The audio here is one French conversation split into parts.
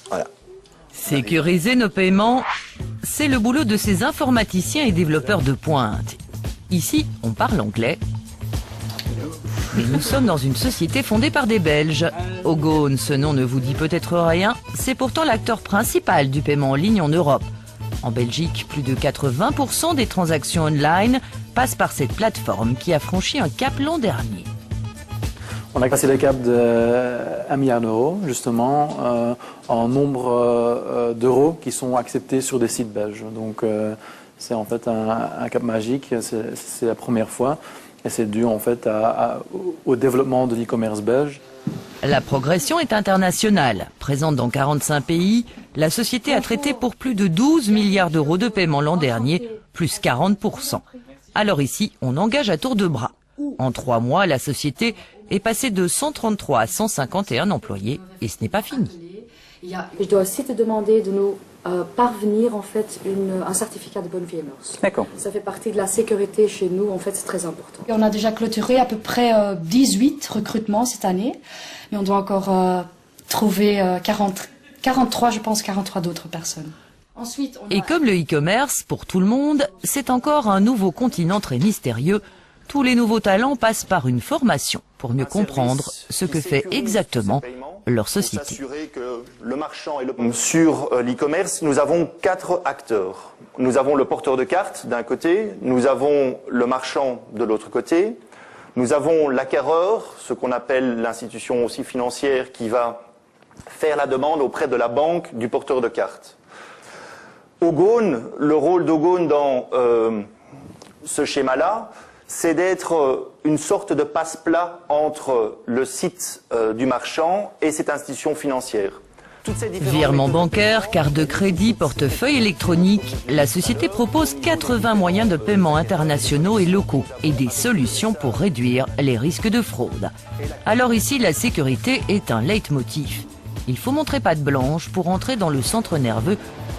Voilà. Sécuriser nos paiements, c'est le boulot de ces informaticiens et développeurs de pointe. Ici, on parle anglais. Mais nous sommes dans une société fondée par des Belges. Ogone, ce nom ne vous dit peut-être rien, c'est pourtant l'acteur principal du paiement en ligne en Europe. En Belgique, plus de 80% des transactions online passent par cette plateforme qui a franchi un cap l'an dernier. On a passé le cap de 1 milliard d'euros, justement, en nombre d'euros qui sont acceptés sur des sites belges. Donc, c'est en fait un cap magique, c'est la première fois. Et c'est dû en fait au développement de l'e-commerce belge. La progression est internationale. Présente dans 45 pays, la société a traité pour plus de 12 milliards d'euros de paiement l'an dernier, plus 40%. Alors ici, on engage à tour de bras. En 3 mois, la société est passée de 133 à 151 employés et ce n'est pas fini. Je dois aussi te demander de nous parvenir en fait un certificat de bonne vie et mœurs. D'accord. Ça fait partie de la sécurité chez nous, en fait c'est très important. Et on a déjà clôturé à peu près 18 recrutements cette année, mais on doit encore trouver 43 d'autres personnes. Ensuite, Et comme le e-commerce, pour tout le monde, c'est encore un nouveau continent très mystérieux. Tous les nouveaux talents passent par une formation pour mieux comprendre ce que fait exactement leur société. Sur l'e-commerce, nous avons 4 acteurs. Nous avons le porteur de carte d'un côté, nous avons le marchand de l'autre côté, nous avons l'acquéreur, ce qu'on appelle l'institution aussi financière qui va faire la demande auprès de la banque du porteur de carte. Ogone, le rôle d'Ogone dans ce schéma-là, c'est d'être une sorte de passe-plat entre le site du marchand et cette institution financière. Virement bancaire, carte de crédit, portefeuille électronique, la société propose 80 moyens de paiement internationaux et locaux et des solutions pour réduire les risques de fraude. Alors ici, la sécurité est un leitmotiv. Il faut montrer patte blanche pour entrer dans le centre nerveux,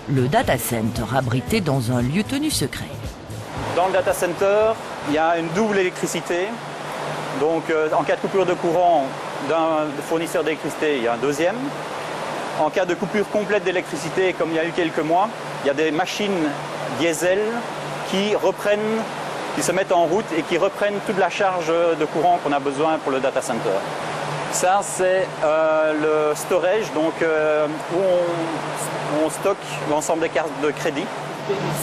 le data center abrité dans un lieu tenu secret. Dans le data center, il y a une double électricité. Donc en cas de coupure de courant d'un fournisseur d'électricité, il y a un deuxième. En cas de coupure complète d'électricité, comme il y a eu quelques mois, il y a des machines diesel qui se mettent en route et qui reprennent toute la charge de courant qu'on a besoin pour le data center. Ça, c'est le storage, donc où on stocke l'ensemble des cartes de crédit.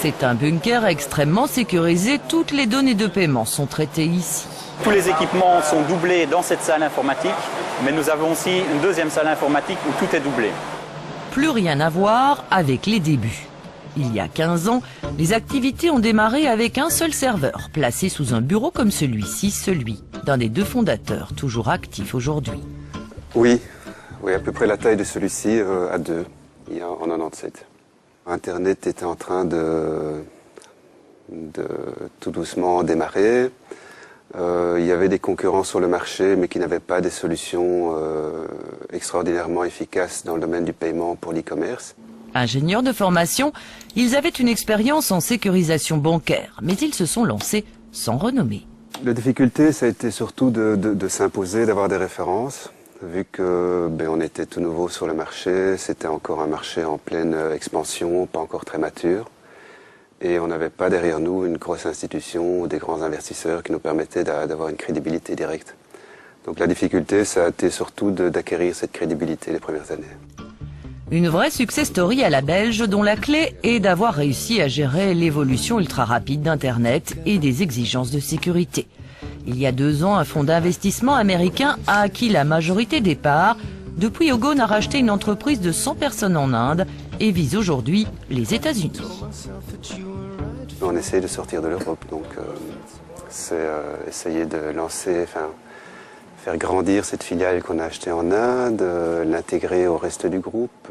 C'est un bunker extrêmement sécurisé. Toutes les données de paiement sont traitées ici. Tous les équipements sont doublés dans cette salle informatique, mais nous avons aussi une deuxième salle informatique où tout est doublé. Plus rien à voir avec les débuts. Il y a 15 ans, les activités ont démarré avec un seul serveur, placé sous un bureau comme celui-ci, celui d'un des 2 fondateurs, toujours actif aujourd'hui. Oui, à peu près la taille de celui-ci, à 2, en 97. Internet était en train de tout doucement démarrer. Il y avait des concurrents sur le marché, mais qui n'avaient pas des solutions extraordinairement efficaces dans le domaine du paiement pour l'e-commerce. Ingénieurs de formation, ils avaient une expérience en sécurisation bancaire, mais ils se sont lancés sans renommée. La difficulté, ça a été surtout de s'imposer, d'avoir des références. Vu que on était tout nouveau sur le marché, c'était encore un marché en pleine expansion, pas encore très mature. Et on n'avait pas derrière nous une grosse institution ou des grands investisseurs qui nous permettaient d'avoir une crédibilité directe. Donc la difficulté, ça a été surtout d'acquérir cette crédibilité les premières années. Une vraie success story à la belge dont la clé est d'avoir réussi à gérer l'évolution ultra rapide d'Internet et des exigences de sécurité. Il y a 2 ans, un fonds d'investissement américain a acquis la majorité des parts. Depuis, Ogone a racheté une entreprise de 100 personnes en Inde et vise aujourd'hui les États-Unis. On essaie de sortir de l'Europe, donc c'est essayer de lancer, faire grandir cette filiale qu'on a achetée en Inde, l'intégrer au reste du groupe,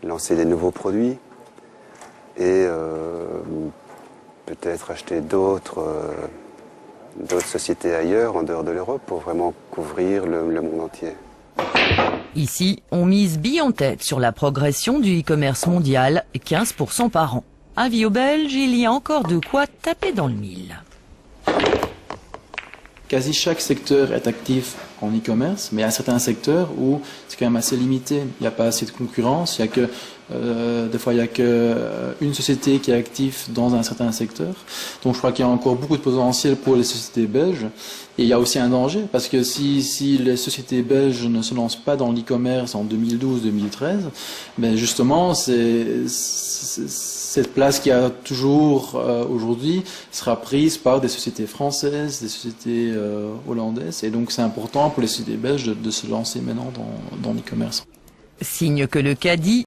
lancer des nouveaux produits et peut-être acheter d'autres sociétés ailleurs, en dehors de l'Europe, pour vraiment couvrir le monde entier. Ici, on mise bille en tête sur la progression du e-commerce mondial, 15% par an. Avis aux Belges, il y a encore de quoi taper dans le mille. Quasi chaque secteur est actif en e-commerce, mais il y a certains secteurs où c'est quand même assez limité. Il n'y a pas assez de concurrence. Il y a que des fois, il n'y a qu'une société qui est active dans un certain secteur. Donc, je crois qu'il y a encore beaucoup de potentiel pour les sociétés belges. Et il y a aussi un danger, parce que si les sociétés belges ne se lancent pas dans l'e-commerce en 2012-2013, ben justement, cette place qu'il y a toujours aujourd'hui sera prise par des sociétés françaises, des sociétés hollandaises. Et donc, c'est important pour les sociétés belges de se lancer maintenant dans l'e-commerce. Signe que le caddie